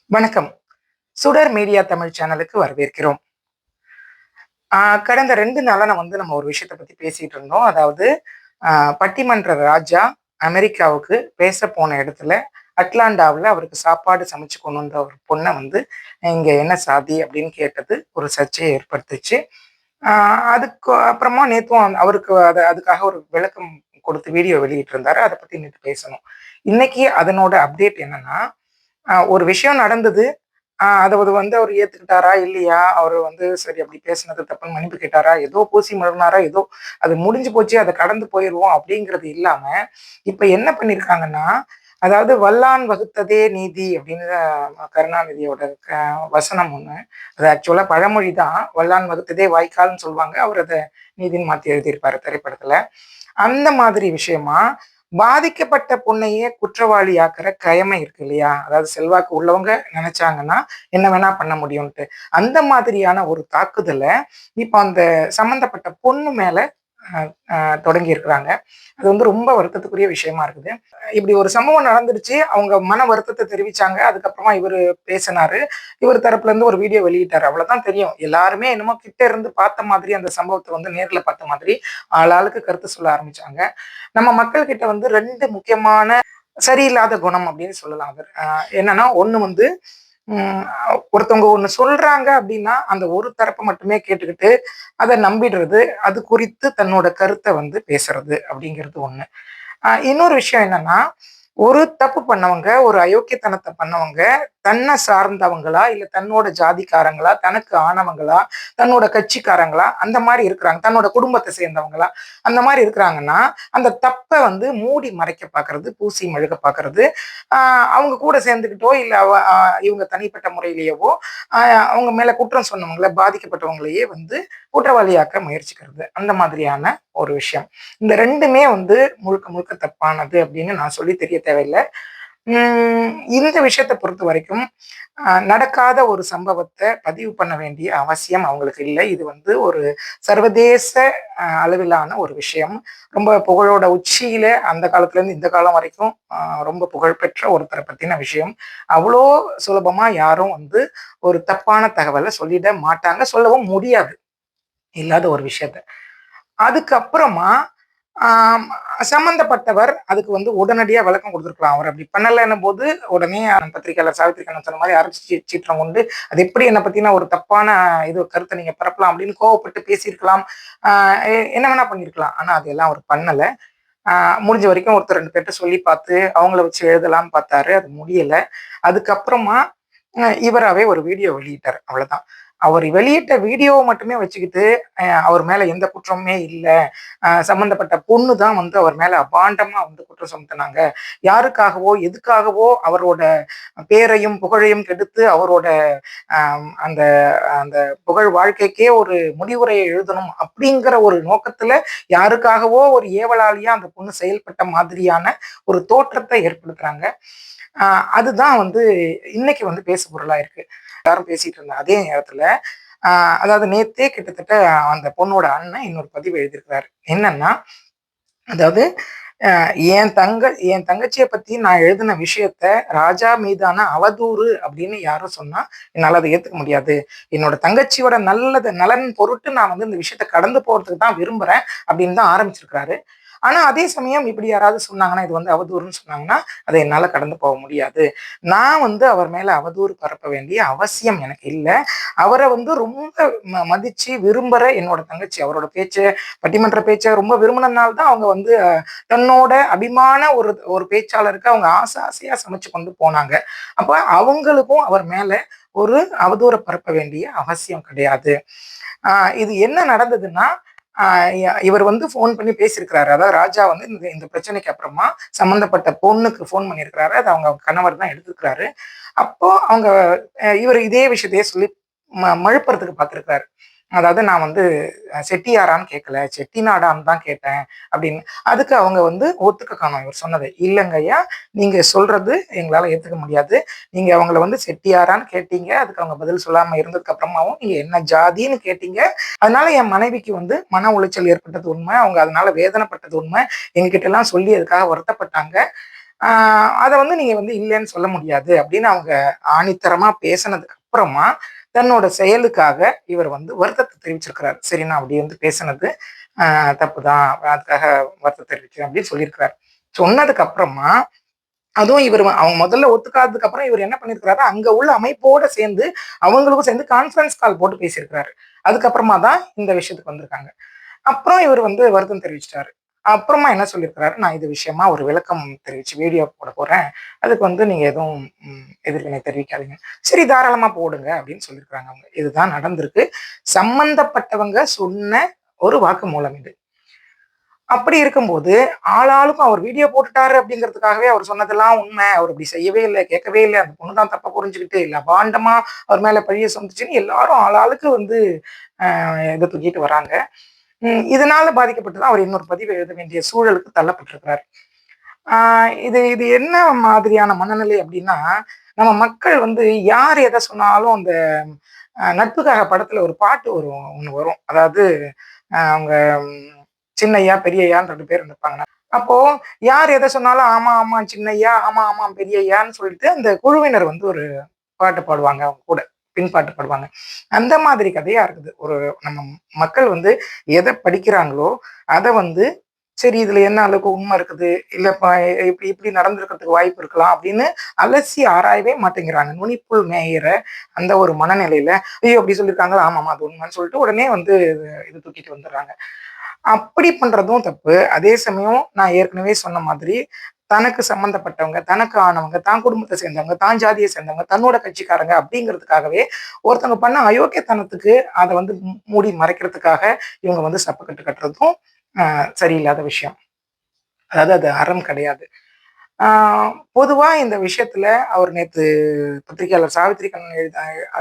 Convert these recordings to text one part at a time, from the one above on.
வணக்கம். சுடர் மீடியா தமிழ் சேனலுக்கு வரவேற்கிறோம். கடந்த 2 நாளா நம்ம ஒரு விஷயத்த பத்தி பேசிட்டு இருந்தோம். அதாவது அ பட்டிமன்ற ராஜா அமெரிக்காவுக்கு பேச போன இடத்துல, அட்லாண்டாவுல அவருக்கு சாப்பாடு சமைச்சு கொண்டு வந்த ஒரு பொண்ண "இங்க என்ன சாதி?" அப்படின்னு கேட்டது ஒரு சர்ச்சைய ஏற்படுத்துச்சு. அ அதுக்கு அப்புறமா நேத்தும் அவருக்கு அதுக்காக ஒரு விளக்கம் கொடுத்து வீடியோ வெளியிட்டிருந்தாரு. அத பத்தி நேத்து பேசணும். இன்னைக்கு அதனோட அப்டேட் என்னன்னா, ஒரு விஷயம் நடந்தது. அத அவரு ஏத்துக்கிட்டாரா? இல்லையா? அவரு சரி அப்படி பேசினது தப்புன்னு மன்னிப்பு கேட்டாரா? ஏதோ பூசி மழுப்புனாரா? ஏதோ அது முடிஞ்சு போச்சு. அத கடந்து போயிருவோம் அப்படிங்கிறது இல்லாம, இப்ப என்ன பண்ணியிருக்காங்கன்னா, அதாவது "வல்லான் வகுத்ததே நீதி" அப்படின்னு கருணாநிதியோட வசனம் ஒண்ணு. அது ஆக்சுவலா பழமொழி தான். "வல்லான் வகுத்ததே வாய்க்கால்ன்னு" சொல்லுவாங்க. அவரு அத நீதின்னு மாத்தி எழுதியிருப்பாரு திரைப்படத்துல. அந்த மாதிரி விஷயமா, பாதிக்கப்பட்ட பொண்ணையே குற்றவாளியாக்குற கயமை இருக்கு இல்லையா? அதாவது செல்வாக்கு உள்ளவங்க நெனச்சாங்கன்னா, என்ன வேணா பண்ண முடியும்ன்ட்டு. அந்த மாதிரியான ஒரு தாக்குதல, இப்ப அந்த சம்மந்தப்பட்ட பொண்ணு மேல அ அ தொடங்கியிருக்கிறாங்க. அது ரொம்ப வருத்தத்துக்குரிய விஷயமா இருக்குது. இப்படி ஒரு சம்பவம் நடந்துருச்சு. அவங்க மன வருத்தத்த தெரிவிச்சாங்க. அதுக்கப்புறமா இவரு பேசினாரு. இவரு தரப்புல இருந்து ஒரு வீடியோ வெளியிட்டாரு. அவ்வளவுதான் தெரியும். எல்லாருமே என்னமோ கிட்ட இருந்து பார்த்த மாதிரி அந்த சம்பவத்த நேர்ல பார்த்த மாதிரி ஆளாளுக்கு கருத்து சொல்ல ஆரம்பிச்சாங்க. நம்ம மக்கள் கிட்ட 2 முக்கியமான சரியில்லாத குணம் அப்படின்னு சொல்லலாம். அது என்னன்னா, ஒண்ணு ம் ஒருத்தவங்க ஒண்ணு சொல்றாங்க அப்படின்னா, அந்த ஒரு தரப்ப மட்டுமே கேட்டுக்கிட்டு, அத நம்பிடுறது. அது குறித்து தன்னோட கருத்த பேசுறது அப்படிங்கிறது ஒண்ணு. இன்னொரு விஷயம் என்னன்னா, ஒரு தப்பு பண்ணவங்க, ஒரு அயோக்கியத்தனத்த பண்ணவங்க, தன்ன சார்ந்தவங்களா, இல்ல தன்னோட ஜாதிக்காரங்களா, தனக்கு ஆனவங்களா, தன்னோட கட்சிக்காரங்களா, அந்த மாரி இருக்கிறாங்க. தன்னோட குடும்பத்த சேர்ந்தவங்களா, அந்த மாரி இருக்கிறாங்கன்னா, அந்த தப்ப மூடி மறைக்க பார்க்கறது, பூசி மெழுக பார்க்கறது, அ அவங்க கூட சேர்ந்துக்கிட்டோ, இல்ல அவ இவங்க தனிப்பட்ட முறையிலேயவோ, அ அவங்க மேல குற்றம் சொன்னவங்கள, பாதிக்கப்பட்டவங்களையே குற்றவாளியாக்க முயற்சிக்கிறது. அந்த மாதிரியான ஒரு விஷயம். இந்த 2மே முழுக்க முழுக்க தப்பானது அப்படின்னு நான் சொல்லி தெரிய தேவையில்ல. இந்த விஷயத்த பொறுத்தவரைக்கும், நடக்காத ஒரு சம்பவத்த பதிவு பண்ண வேண்டிய அவசியம் அவங்களுக்கு இல்ல. இது ஒரு சர்வதேச அளவிலான ஒரு விஷயம். ரொம்ப புகழோட உச்சியில அந்த காலத்துலேருந்து இந்த காலம் வரைக்கும் ரொம்ப புகழ்பெற்ற ஒருத்தர பத்தின விஷயம். அவ்வளோ சுலபமா யாரும் ஒரு தப்பான தகவல சொல்லிட மாட்டாங்க. சொல்லவும் முடியாது. இல்லாத ஒரு விஷயத்த. அதுக்கப்புறமா ஆம் சம்மந்தப்பட்டவர் அதுக்கு உடனடியா விளக்கம் குடுத்துருக்கலாம். அவர் அப்படி பண்ணலன்னும்போது, உடனே பத்திரிக்கையாளர் சாவித்திரி கண்ணன் சொன்ன மாரி அரைச்சு சீற்றம் கொண்டு, "அது எப்படி என்ன பத்தின ஒரு தப்பான கருத்த நீங்க பரப்பலாம்" அப்படின்னு கோவப்பட்டு பேசியிருக்கலாம். ஆ என்ன வேணா பண்ணியிருக்கலாம். ஆனா அதெல்லாம் அவர் பண்ணல. ஆ முடிஞ்ச வரைக்கும் ஒருத்தர் 2 பேர்ட்ட சொல்லி பார்த்து, அவங்கள வச்சு எழுதலாம்ன்னு பார்த்தாரு. அது முடியல. அதுக்கப்புறமா இவராவே ஒரு வீடியோ வெளியிட்டாரு. அவ்வளதான். அவர் வெளியிட்ட வீடியோவ மட்டுமே வச்சுக்கிட்டு, அவர் மேல எந்த குற்றமுமே இல்ல. சம்மந்தப்பட்ட பொண்ணு தான் அவர் மேல அபாண்டமா குற்றம் சுமத்துனாங்க. யாருக்காகவோ, எதுக்காகவோ அவரோட பேரையும், புகழையும் கெடுத்து, அவரோட அந்த அந்த புகழ் வாழ்க்கைக்கே ஒரு முடிவுரையை எழுதணும் அப்படிங்கிற ஒரு நோக்கத்துல, யாருக்காகவோ ஒரு ஏவலாளியா அந்த பொண்ணு செயல்பட்ட மாதிரியான ஒரு தோற்றத்த ஏற்படுத்துறாங்க. அ அதுதான் இன்னைக்கு பேசு பொருளா இருக்கு. எல்லாரும் பேசிட்டு இருந்த அதே நேரத்துல, அ அதாவது நேத்தே கிட்டத்தட்ட அந்த பொண்ணோட அண்ணன் இன்னொரு பதிவு எழுதியிருக்கிறாரு. என்னன்னா, அதாவது அ என் தங்கச்சிய பத்தி நான் எழுதின விஷயத்த ராஜா மீதான அவதூறு அப்படின்னு யாரும் சொன்னா, என்னால அத ஏத்துக்க முடியாது. என்னோட தங்கச்சியோட நலன் பொருட்டு நான் இந்த விஷயத்த கடந்து போறதுக்கு தான் விரும்புறேன் அப்படின்னு தான் ஆரம்பிச்சிருக்காரு. ஆனா, அதே சமயம் இப்படி யாராவது சொன்னாங்கன்னா, இது அவதூறுன்னு சொன்னாங்கன்னா, அத என்னால கடந்து போக முடியாது. நான் அவர் மேல அவதூறு பரப்ப வேண்டிய அவசியம் எனக்கு இல்ல. அவர ரொம்ப மதிச்சு விரும்புற என்னோட தங்கச்சி, அவரோட பட்டிமன்ற பேச்ச ரொம்ப விரும்புனதுனால தான் அவங்க தன்னோட அபிமான ஒரு ஒரு பேச்சாளருக்கு அவங்க ஆசையா சமைச்சு கொண்டு போனாங்க. அப்ப அவங்களுக்கும் அவர் மேல ஒரு அவதூற பரப்ப வேண்டிய அவசியம் கிடையாது. ஆ இது என்ன நடந்ததுன்னா, ஆ இவர் ஃபோன் பண்ணி பேசியிருக்கிறாரு. அதாவது ராஜா இந்த இந்த பிரச்சனைக்கு அப்புறமா சம்மந்தப்பட்ட பொண்ணுக்கு ஃபோன் பண்ணியிருக்கிறாரு. அது அவங்க கணவர் தான் எடுத்திருக்கிறாரு. அப்போ அவங்க இவரு இதே விஷயத்தையே சொல்லி மழுப்புறதுக்கு பார்த்திருக்கிறாரு. அதாவது நான் செட்டியாரான்னு கேட்கல, செட்டிநாடான்னு தான் கேட்டேன் அப்படின்னு. அதுக்கு அவங்க ஒத்துக்க காணோம் இவர் சொன்னது. இல்லங்கய்யா, நீங்க சொல்றது எங்களால ஏத்துக்க முடியாது. நீங்க அவங்கள செட்டியாரான்னு கேட்டீங்க. அதுக்கு அவங்க பதில் சொல்லாம இருந்ததுக்கு அப்புறமாவும் நீங்க என்ன ஜாதின்னு கேட்டீங்க. அதனால என் மனைவிக்கு மன உளைச்சல் ஏற்பட்டது உண்ம. அவங்க அதனால வேதனைப்பட்டது உண்ம. எங்ககிட்டலாம் சொல்லி அதுக்காக வருத்தப்பட்டாங்க. அதை வந்து நீங்க வந்து இல்லைன்னு சொல்ல முடியாது அப்படின்னு அவங்க ஆணித்தரமா பேசினதுக்கு அப்புறமா தன்னோட செயலுக்காக இவர் வந்து வருத்தத்தை தெரிவிச்சிருக்கிறார். சரி, நான் அப்படி வந்து பேசினது தப்பு தான், அதுக்காக வருத்தம் தெரிவிக்கிறேன் அப்படின்னு சொல்லியிருக்கிறார். சொன்னதுக்கு அப்புறமா அதுவும் இவர் அவங்க முதல்ல ஒத்துக்காததுக்கு அப்புறம் இவர் என்ன பண்ணிருக்கிறாரு, அங்க உள்ள அமைப்போட சேர்ந்து அவங்களுக்கும் சேர்ந்து கான்ஃபரன்ஸ் கால் போட்டு பேசியிருக்கிறாரு. அதுக்கப்புறமா தான் இந்த விஷயத்துக்கு வந்திருக்காங்க. அப்புறம் இவர் வந்து வருத்தம் தெரிவிச்சிட்டாரு. அப்புறமா என்ன சொல்லியிருக்கிறாரு, நான் இது விஷயமா ஒரு விளக்கம் தெரிவிச்சு வீடியோ போட போறேன். அதுக்கு வந்து நீங்க எதுவும் எதிர்வினை தெரிவிக்காதீங்க. சரி, தாராளமா போடுங்க அப்படின்னு சொல்லியிருக்கிறாங்க அவங்க. இதுதான் நடந்திருக்கு. சம்பந்தப்பட்டவங்க சொன்ன ஒரு வாக்குமூலம் இது. அப்படி இருக்கும்போது, ஆளாளுக்கும் அவர் வீடியோ போட்டுட்டாரு அப்படிங்கிறதுக்காகவே அவர் சொன்னதெல்லாம் உண்மை. அவர் அப்படி செய்யவே இல்ல, கேட்கவே இல்ல. அந்த பொண்ணு தான் தப்பா புரிஞ்சுகிட்டு, இல்ல அபாண்டமா அவர் மேல பழிய சுமத்துச்சுன்னு எல்லாரும் ஆளாளுக்கு வந்து இத தூக்கிட்டு வராங்க. இதனால பாதிக்கப்பட்டு தான் அவர் இன்னொரு பதிவு எழுத வேண்டிய சூழலுக்கு தள்ளப்பட்டிருக்கிறார். இது இது என்ன மாதிரியான மனநிலை அப்படின்னா, நம்ம மக்கள் வந்து யார் எத சொன்னாலும் அந்த நட்புக்காக படத்துல ஒரு பாட்டு ஒண்ணு வரும். அதாவது அவங்க சின்னையா, பெரியய்யான்னு 2 பேர் இருப்பாங்க. அப்போ யார் எத சொன்னாலும் ஆமா, ஆமா சின்னையா, ஆமா, ஆமா பெரியய்யான்னு சொல்லிட்டு அந்த குழுவினர் வந்து ஒரு பாட்டு பாடுவாங்க அவங்க கூட. பின்பாட்டு பாடுவாங்க. அந்த மாதிரி கதையா இருக்குது. ஒரு நம்ம மக்கள் வந்து எத படிக்கிறாங்களோ, அத வந்து சரி இதுல என்ன அளவுக்கு உண்மை இருக்குது, இல்ல இப்படி இப்படி நடந்திருக்கிறதுக்கு வாய்ப்பு இருக்கலாம் அப்படின்னு அலசி ஆராயவே மாட்டேங்கிறாங்க. நுனிப்புல் மேயிற அந்த ஒரு மனநிலையில, ஐயோ அப்படி சொல்லியிருக்காங்களா, ஆமாமா அது உண்மைன்னு சொல்லிட்டு உடனே வந்து இது தூக்கிட்டு வந்துடுறாங்க. அப்படி பண்றதும் தப்பு. அதே சமயம் நான் ஏற்கனவே சொன்ன மாதிரி, தனக்கு சம்மந்தப்பட்டவங்க, தனக்கு ஆனவங்க, தான் குடும்பத்த சேர்ந்தவங்க, தான் ஜாதிய சேர்ந்தவங்க, தன்னோட கட்சிக்காரங்க அப்படிங்கிறதுக்காகவே ஒருத்தவங்க பண்ண அயோக்கியத்தனத்துக்கு அத வந்து மூடி மறைக்கிறதுக்காக இவங்க வந்து சப்பக்கட்டு கட்டுறதும் சரியில்லாத விஷயம். அதாவது அது அறம் கிடையாது. ஆ பொதுவா இந்த விஷயத்துல அவர் நேத்து பத்திரிகையாளர் சாவித்திரி கண்ணன்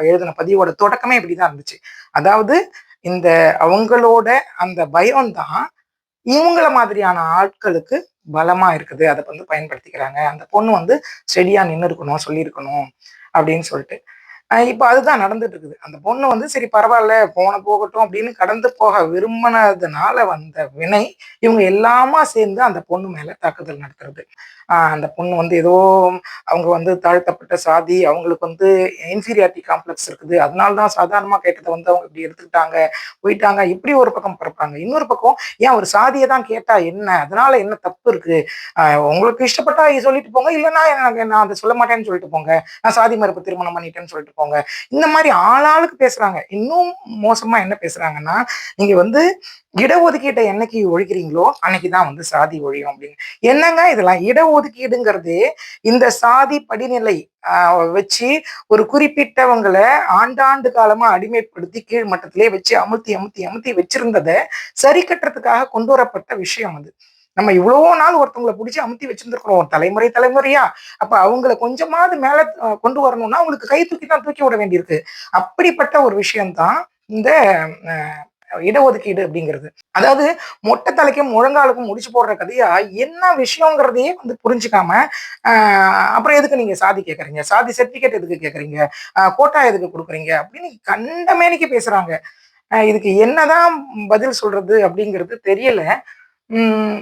எழுதின பதிவோட தொடக்கமே இப்படிதான் இருந்துச்சு. அதாவது இந்த அவங்களோட அந்த பயம் தான் இவங்கள மாதிரியான ஆட்களுக்கு பலமா இருக்குது. அத வந்து பயன்படுத்திக்கிறாங்க. அந்த பொண்ணு வந்து ஸ்டெடியா நின்னு இருக்கணும், சொல்லியிருக்கணும் அப்படின்னு சொல்லிட்டு. இப்ப அதுதான் நடந்துட்டு இருக்குது. அந்த பொண்ணு வந்து சரி பரவால்ல, போகட்டும் அப்படின்னு கடந்து போக விரும்பினதுனால வந்த வினை, இவங்க எல்லாமா சேர்ந்து அந்த பொண்ணு மேல தாக்குதல் நடத்துறது. அந்த பொண்ணு வந்து ஏதோ அவங்க வந்து தாழ்த்தப்பட்ட சாதி, அவங்களுக்கு வந்து இன்ஃபீரியாரிட்டி காம்ப்ளெக்ஸ் இருக்குது. அதனால தான் சாதாரணமா கேட்டத வந்து அவங்க இப்படி எடுத்துக்கிட்டாங்க, போயிட்டாங்க. இப்படி ஒரு பக்கம் பரப்புறாங்க. இன்னொரு பக்கம் ஏன் ஒரு சாதிய தான் கேட்டா என்ன? அதனால என்ன தப்பு இருக்கு? அ உங்களுக்கு இஷ்டப்பட்டா சொல்லிட்டு போங்க. இல்லன்னா எனக்கு நான் அத சொல்ல மாட்டேன்னு சொல்லிட்டு போங்க. நான் சாதி மறுப்பு திருமணம் பண்ணிட்டேன்னு சொல்லிட்டு போங்க. இந்த மாரி ஆளாளுக்கு பேசுறாங்க. இன்னும் மோசமா என்ன பேசுறாங்கன்னா, நீங்க வந்து இடஒதுக்கீட்ட என்னைக்கு ஒழிக்கிறீங்களோ, அன்னைக்கு தான் வந்து சாதி ஒழியும் அப்படின்னு. என்னங்க இதெல்லாம்? இடஒதுக்கீடுங்கிறதே இந்த சாதி படிநிலை அ வச்சு ஒரு குறிப்பிட்டவங்கள ஆண்டாண்டு காலமா அடிமைப்படுத்தி கீழ் மட்டத்திலே வச்சு அமுத்தி, அமுத்தி, அமுத்தி வச்சிருந்தத சரி கட்டுறதுக்காக கொண்டு வரப்பட்ட விஷயம் அது. நம்ம இவ்வளோ நாள் ஒருத்தவங்கள புடிச்சு அமுத்தி வச்சிருந்திருக்கிறோம். தலைமுறை, தலைமுறையா. அப்ப அவங்கள கொஞ்சமாவது மேல கொண்டு வரணும்னா, அவங்களுக்கு கை தூக்கி தான் தூக்கி விட வேண்டியிருக்கு. அப்படிப்பட்ட ஒரு விஷயம் தான் இந்த அ இடஒதுக்கீடு அப்படிங்கிறது. அதாவது மொட்டை தலைக்கும் முழங்காலுக்கும் முடிச்சு போடுற கதையா என்ன விஷயங்கிறதையே வந்து புரிஞ்சுக்காம, அ அப்புறம் எதுக்கு நீங்க சாதி கேட்கறீங்க? சாதி சர்டிஃபிகேட் எதுக்கு கேட்கறீங்க? கோட்டா எதுக்கு குடுக்குறீங்க? அப்படின்னு கண்டமேனிக்கு பேசுறாங்க. இதுக்கு என்னதான் பதில் சொல்றது அப்படிங்கிறது தெரியல. ம்.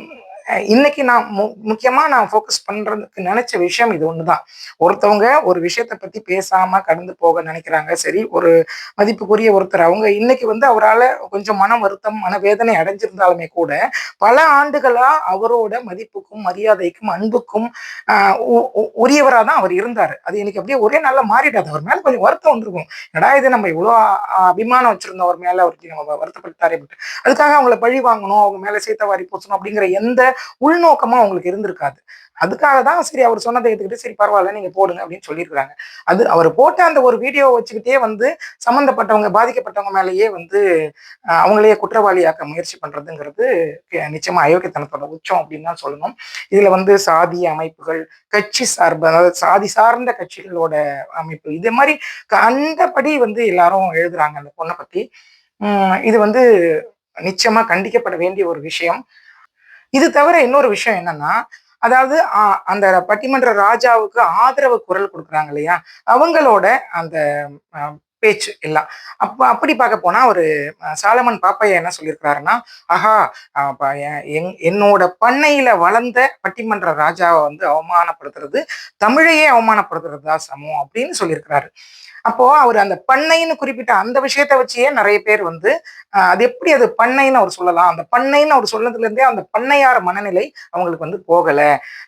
இன்னைக்கு நான் முக்கியமா நான் ஃபோக்கஸ் பண்றதுக்கு நெனச்ச விஷயம் இது ஒண்ணுதான். ஒருத்தவங்க ஒரு விஷயத்த பத்தி பேசாம கடந்து போக நெனைக்கிறாங்க. சரி, ஒரு மதிப்புக்குரிய ஒருத்தர் அவங்க இன்னைக்கு வந்து அவரால கொஞ்சம் மன வருத்தம், மனவேதனை அடைஞ்சிருந்தாலுமே கூட, பல ஆண்டுகளா அவரோட மதிப்புக்கும், மரியாதைக்கும், அன்புக்கும் அ உ உ உரியவரா தான் அவர் இருந்தாரு. அது இன்னைக்கு அப்படியே ஒரே நாள்ல மாறிடாது. அவர் மேல கொஞ்சம் வருத்தம் வந்திருக்கும். என்னடா இது நம்ம இவ்ளோ அபிமானம் வச்சிருந்தோம் அவர் மேல, அவர் நம்ம வருத்தப்பட்டாரே! அதுக்காக அவங்கள பழி வாங்கணும், அவங்க மேல சேத்த வாரி பூசணும் அப்படிங்கிற எந்த உள்நோக்கமும் அவங்களுக்கு இருந்திருக்காது. அதுக்காக தான் சரி அவர் சொன்னத ஏத்துக்கிட்டு, சரி பரவால்ல நீங்க போடுங்க அப்படின்னு சொல்லியிருக்காங்க. அது அவர் போட்ட அந்த ஒரு வீடியோவ வச்சுக்கிட்டே வந்து சம்மந்தப்பட்டவங்க, பாதிக்கப்பட்டவங்க மேலேயே வந்து அவங்களையே குற்றவாளியாக்க முயற்சி பண்றதுங்கிறது நிச்சயமா அயோக்கியத்தனத்தோட உச்சம் அப்படின்னு தான் சொல்லணும். இதுல வந்து சாதிய அமைப்புகள், கட்சி சார்பு, அதாவது சாதி சார்ந்த கட்சிகளோட அமைப்பு, இதே மாரி கண்டபடி வந்து எல்லாரும் எழுதுறாங்க அந்த பொண்ண பத்தி. இது வந்து நிச்சயமா கண்டிக்கப்பட வேண்டிய ஒரு விஷயம். இது தவிர இன்னொரு விஷயம் என்னன்னா, அதாவது அந்த பட்டிமன்ற ராஜாவுக்கு ஆதரவு குரல் குடுக்குறாங்க இல்லையா? அவங்களோட அந்த அ பேச்சு எல்லாம். அப்படி பார்க்க போனா ஒரு சாலமன் பாப்பையா என்ன சொல்லியிருக்கிறாருன்னா, ஆஹா! என்னோட பண்ணையில வளர்ந்த பட்டிமன்ற ராஜாவ வந்து அவமானப்படுத்துறது, தமிழையே அவமானப்படுத்துறது தான் சமம் அப்படின்னு சொல்லியிருக்கிறாரு. அப்போ அவர் அந்த பண்ணைன்னு குறிப்பிட்ட அந்த விஷயத்த வச்சே நெறைய பேர் வந்து, அது எப்படி அது பண்ணைன்னு அவர் சொல்லலாம்? அந்த பண்ணைன்னு அவர் சொன்னதுலேருந்தே அந்த பண்ணையார் மனநிலை அவங்களுக்கு வந்து போகல.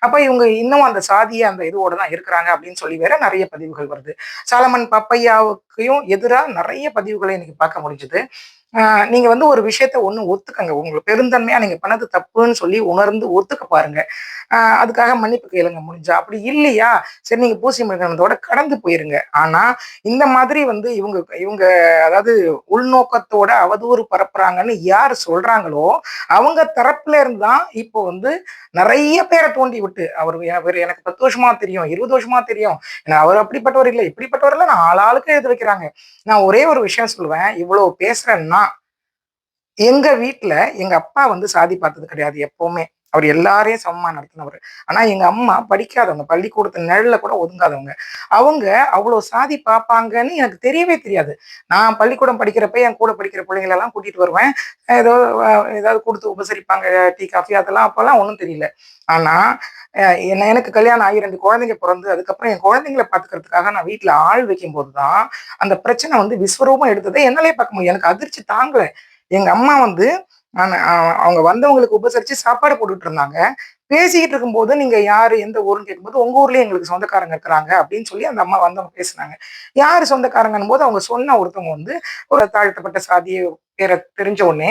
அப்ப இவங்க இன்னும் அந்த சாதிய அந்த இதோட தான் இருக்கிறாங்க அப்படின்னு சொல்லி வேற நெறைய பதிவுகள் வருது. சாலமன் பாப்பையாவுக்கும் எதிரா நெறைய பதிவுகள இன்னைக்கு பார்க்க முடிஞ்சது. ஆ நீங்க வந்து ஒரு விஷயத்த ஒண்ணு ஒத்துக்கங்க. உங்களுக்கு பெருந்தன்மையா நீங்க பண்ணது தப்புன்னு சொல்லி உணர்ந்து ஒத்துக்க பாருங்க. அதுக்காக மன்னிப்பு கேளுங்க முடிஞ்சா. அப்படி இல்லையா, சரி நீங்க பூசி முழுங்கினதோட கடந்து போயிருங்க. ஆனா, இந்த மாதிரி வந்து இவங்க இவங்க அதாவது உள்நோக்கத்தோட அவதூறு பரப்புறாங்கன்னு யார் சொல்றாங்களோ, அவங்க தரப்புல இருந்து தான் இப்போ வந்து நெறைய பேர தூண்டி விட்டு, அவரு எனக்கு 10 வருஷமா தெரியும், 20 வருஷமா தெரியும். அவர் அப்படிப்பட்டவர் இல்ல, இப்படிப்பட்டவர் இல்ல, நான் ஆளாளுக்கு எழுத வைக்கிறாங்க. நான் ஒரே ஒரு விஷயம் சொல்லுவேன். இவ்வளவு பேசுறேன்னா எங்க வீட்ல எங்க அப்பா வந்து சாதி பார்த்தது கிடையாது எப்பவுமே. அவர் எல்லாரையும் சமமா நடத்தினவரு. ஆனா எங்க அம்மா படிக்காதவங்க. பள்ளிக்கூடத்து நிழல்ல கூட ஒதுங்காதவங்க. அவங்க அவ்ளோ சாதி பார்ப்பாங்கன்னு எனக்கு தெரியவே தெரியாது. நான் பள்ளிக்கூடம் படிக்கிறப்ப என் கூட படிக்கிற பிள்ளைங்களெல்லாம் கூட்டிட்டு வருவேன். ஏதோ ஏதாவது குடுத்து உபசரிப்பாங்க. டீ, காஃபி அதெல்லாம் அப்பலாம் ஒண்ணும் தெரியல. ஆனா எனக்கு கல்யாணம் ஆகி 2 குழந்தைங்க பொறந்து, அதுக்கப்புறம் என் குழந்தைங்கள பார்த்துக்கிறதுக்காக நான் வீட்ல ஆள் வைக்கும்போது தான், அந்த பிரச்சனை வந்து விஸ்வரூபம் எடுத்தத என்னாலயே பார்க்க முடியும். எனக்கு அதிர்ச்சி தாங்கல. எங்க அம்மா வந்து நானு அவங்க வந்தவங்களுக்கு உபசரிச்சு சாப்பாடு போட்டுட்டு இருந்தாங்க. பேசிக்கிட்டு இருக்கும்போது, "நீங்க யாரு? எந்த ஊருன்னு?" கேட்கும்போது, "உங்க ஊர்லயே எங்களுக்கு சொந்தக்காரங்க இருக்கிறாங்க." அப்படின்னு சொல்லி அந்த அம்மா வந்தவங்க பேசுனாங்க. யாரு சொந்தக்காரங்கன்னும்போது, அவங்க சொன்ன ஒருத்தவங்க வந்து ஒரு தாழ்த்தப்பட்ட சாதிய பேர தெரிஞ்ச உடனே,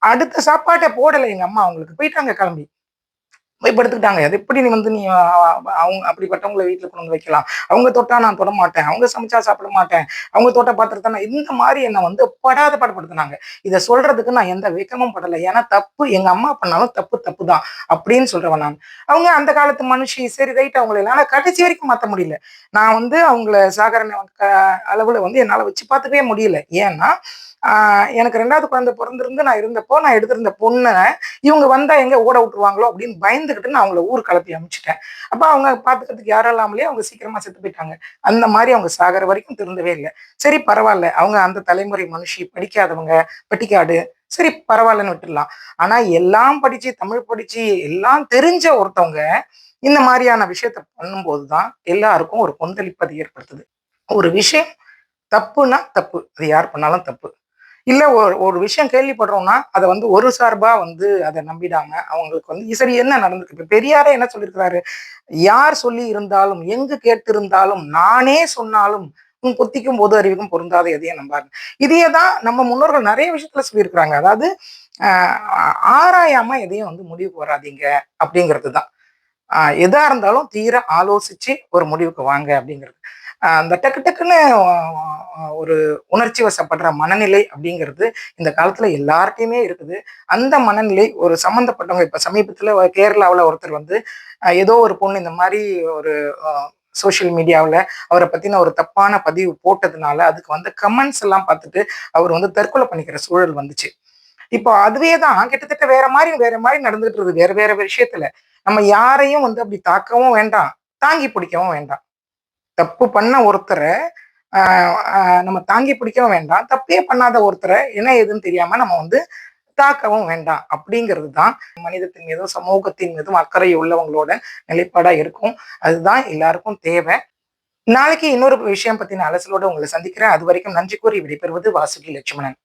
அடுத்த சாப்பாட்ட போடல எங்க அம்மா அவங்களுக்கு. போயிட்டாங்க கிளம்பி. போய் படுத்துக்கிட்டாங்க. அது எப்படி நீ வந்து நீ அவங்க அப்படிப்பட்டவங்கள வீட்ல கொண்டு வந்து வைக்கலாம். அவங்க தொட்டா நான் தொடமாட்டேன். அவங்க சமைச்சா சாப்பிட மாட்டேன். அவங்க தொட்ட பாத்திரத்த நான் இந்த மாரி என்ன வந்து படாத பாடுபடுத்துனாங்க. இத சொல்றதுக்கு நான் எந்த வெட்கமும் படல. ஏன்னா தப்பு எங்க அம்மா பண்ணாலும் தப்பு தப்பு தான். அப்படின்னு சொல்றவன் நான். அவங்க அந்த காலத்து மனுஷி. சரி ரைட் அவங்கள எல்லாம் ஆனா கடைசி வரைக்கும் மாத்த முடியல. நான் வந்து அவங்கள சாகர அளவுல வந்து என்னால வச்சு பார்த்துக்கவே முடியல. ஏன்னா, ஆ எனக்கு 2வது குழந்தை பொறந்திருந்து நான் இருந்தப்போ, நான் எடுத்திருந்த பொண்ண இவங்க வந்தா எங்க ஓட விட்டுருவாங்களோ அப்படின்னு பயந்துகிட்டு நான் அவங்கள ஊர் கிளப்பி அனுப்பிச்சுட்டேன். அப்ப அவங்க பார்த்துக்கிறதுக்கு யாரும் இல்லாமலே அவங்க சீக்கிரமா செத்து போயிட்டாங்க. அந்த மாரி அவங்க சாகர வரைக்கும் திருந்தவே இல்ல. சரி பரவால்ல. அவங்க அந்த தலைமுறை மனுஷி, படிக்காதவங்க, பட்டிக்காடு. சரி பரவாயில்லன்னு விட்டுடலாம். ஆனா எல்லாம் படிச்சு, தமிழ் படிச்சு, எல்லாம் தெரிஞ்ச ஒருத்தவங்க இந்த மாரியான விஷயத்த பண்ணும்போது தான் எல்லாருக்கும் ஒரு கொந்தளிப்பது ஏற்படுத்துது. ஒரு விஷயம் தப்புன்னா தப்பு. அது யார் பண்ணாலும் தப்பு. இல்ல ஒரு ஒரு விஷயம் கேள்விப்படுறோம்னா, அத வந்து ஒரு சார்பா வந்து அத நம்பிடாம, அவங்களுக்கு வந்து சரி என்ன நடந்திருக்கு? இப்ப பெரியாரே என்ன சொல்லியிருக்கிறாரு? "யார் சொல்லி இருந்தாலும், எங்கு கேட்டிருந்தாலும், நானே சொன்னாலும், உன் புத்திக்கும் பொது அறிவுக்கும் பொருந்தாத எதையும் நம்பாத." இதையே தான் நம்ம முன்னோர்கள் நெறைய விஷயத்துல சொல்லியிருக்கிறாங்க. அதாவது அ ஆராயாம எதையும் வந்து முடிவுக்கு வராதீங்க அப்படிங்கிறது தான். எதா இருந்தாலும் தீர ஆலோசிச்சு ஒரு முடிவுக்கு வாங்க அப்படிங்கிறது. அந்த டக்கு டக்குன்னு ஒரு உணர்ச்சி வசப்படுற மனநிலை அப்படிங்கிறது இந்த காலத்துல எல்லார்ட்டயுமே இருக்குது. அந்த மனநிலை ஒரு சம்மந்தப்பட்டவங்க இப்ப சமீபத்துல கேரளாவுல ஒருத்தர் வந்து ஏதோ ஒரு பொண்ணு இந்த மாரி ஒரு அ சோசியல் மீடியாவுல அவர பத்தின ஒரு தப்பான பதிவு போட்டதுனால, அதுக்கு வந்து கமெண்ட்ஸ் எல்லாம் பார்த்துட்டு அவர் வந்து தற்கொலை பண்ணிக்கிற சூழல் வந்துச்சு. இப்போ அதுவே தான் கிட்டத்தட்ட வேற மாரி நடந்துட்டு இருக்குது. வேற வேற விஷயத்துல. நம்ம யாரையும் வந்து அப்படி தாக்கவும் வேண்டாம். தாங்கி பிடிக்கவும் வேண்டாம். தப்பு பண்ண ஒருத்தர அ அ நம்ம தாங்கி பிடிக்கவும் வேண்டாம். தப்பே பண்ணாத ஒருத்தர என்ன ஏதுன்னு தெரியாம நம்ம வந்து தாக்கவும் வேண்டாம். அப்படிங்கிறது தான் மனிதத்தின் மீதும், சமூகத்தின் மீதும் அக்கறை உள்ளவங்களோட நிலைப்பாடா இருக்கும். அதுதான் எல்லாருக்கும் தேவை. நாளைக்கு இன்னொரு விஷயம் பத்தின அலசலோட உங்கள சந்திக்கிறேன். அதுவரைக்கும் நன்றி கூறி விடைபெறுவது வாசுகி லட்சுமணன்.